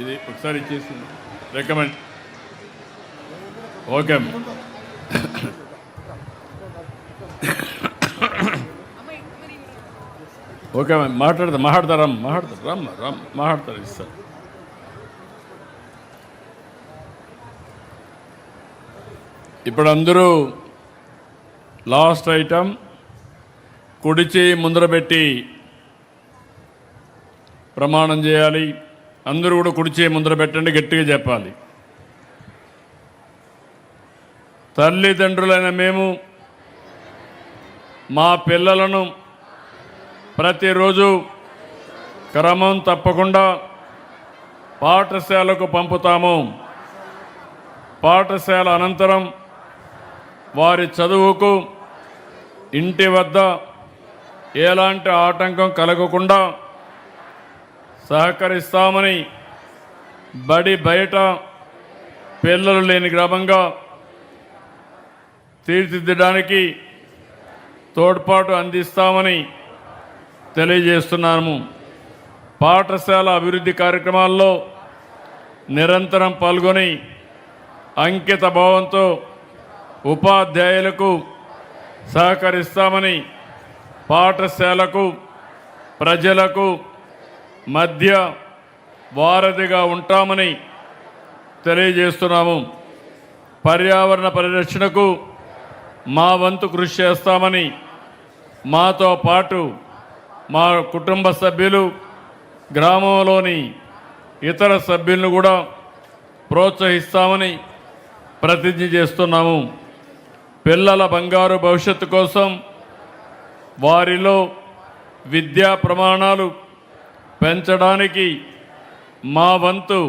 ఇది ఒకసారి ఇచ్చేసి రికమెండ్. ఓకే ఓకే మాట్లాడతారు ఇస్తారు. ఇప్పుడు అందరూ లాస్ట్ ఐటమ్ కుడి చేయి ముందర పెట్టి ప్రమాణం చేయాలి. అందరూ కూడా కుడి చేయి ముందర పెట్టండి, గట్టిగా చెప్పాలి. తల్లిదండ్రులైన మేము మా పిల్లలను ప్రతిరోజు క్రమం తప్పకుండా పాఠశాలకు పంపుతాము. పాఠశాల అనంతరం వారి చదువుకు ఇంటి వద్ద ఎలాంటి ఆటంకం కలగకుండా సహకరిస్తామని బడి బయట పిల్లలు లేని గ్రామంగా తీర్చిదిద్దడానికి తోడ్పాటు అందిస్తామని తెలియజేస్తున్నాము. పాఠశాల అభివృద్ధి కార్యక్రమాల్లో నిరంతరం పాల్గొని అంకిత భావంతో ఉపాధ్యాయులకు సహకరిస్తామని, పాఠశాలకు ప్రజలకు మధ్య వారధిగా ఉంటామని తెలియజేస్తున్నాము. పర్యావరణ పరిరక్షణకు మా వంతు కృషి చేస్తామని, మాతో పాటు మా కుటుంబ సభ్యులు, గ్రామంలోని ఇతర సభ్యులను కూడా ప్రోత్సహిస్తామని ప్రతిజ్ఞ చేస్తున్నాము. పిల్లల బంగారు భవిష్యత్తు కోసం వారిలో విద్యా ప్రమాణాలు పెంచడానికి మా వంతు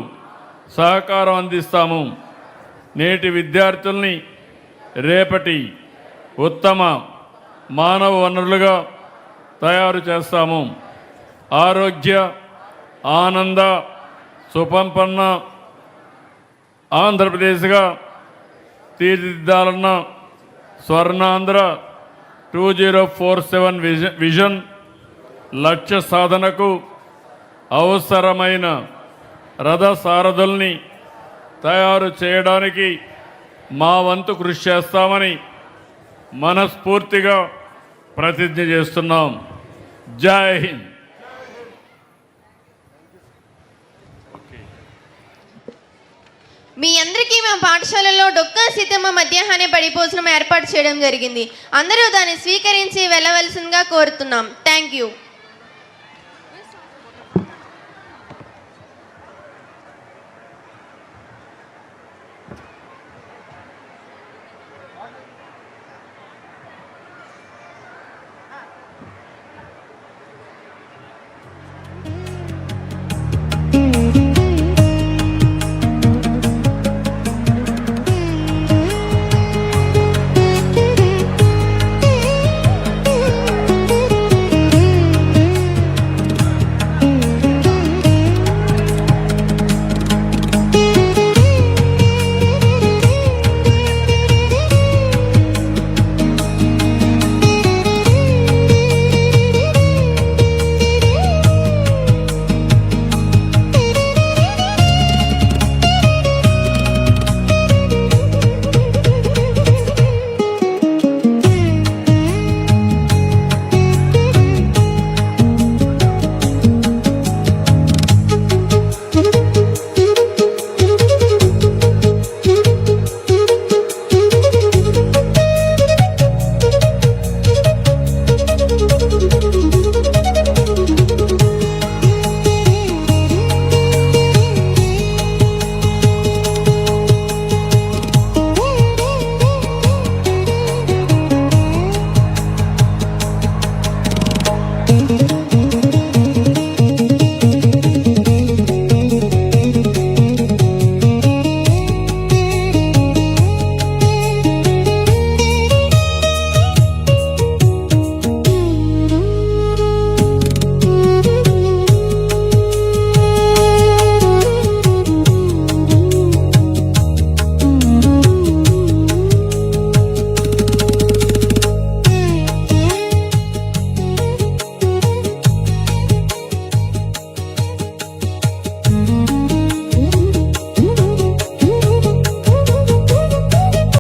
సహకారం అందిస్తాము. నేటి విద్యార్థుల్ని రేపటి ఉత్తమ మానవ వనరులుగా తయారు చేస్తాము. ఆరోగ్య ఆనంద సుసంపన్న ఆంధ్రప్రదేశ్గా తీర్చిదిద్దాలన్న స్వర్ణాంధ్ర 2047 విజన్ లక్ష్య సాధనకు అవసరమైన రథసారథుల్ని తయారు చేయడానికి మా వంతు కృషి చేస్తామని మనస్ఫూర్తిగా ప్రతిజ్ఞ చేస్తున్నాం. జై హింద్. మీ అందరికీ మా పాఠశాలలో డొక్కా సీతమ్మ మధ్యాహ్న బడి భోజనం ఏర్పాటు చేయడం జరిగింది. అందరూ దాన్ని స్వీకరించి వెళ్ళవలసిందిగా కోరుతున్నాం. Thank you.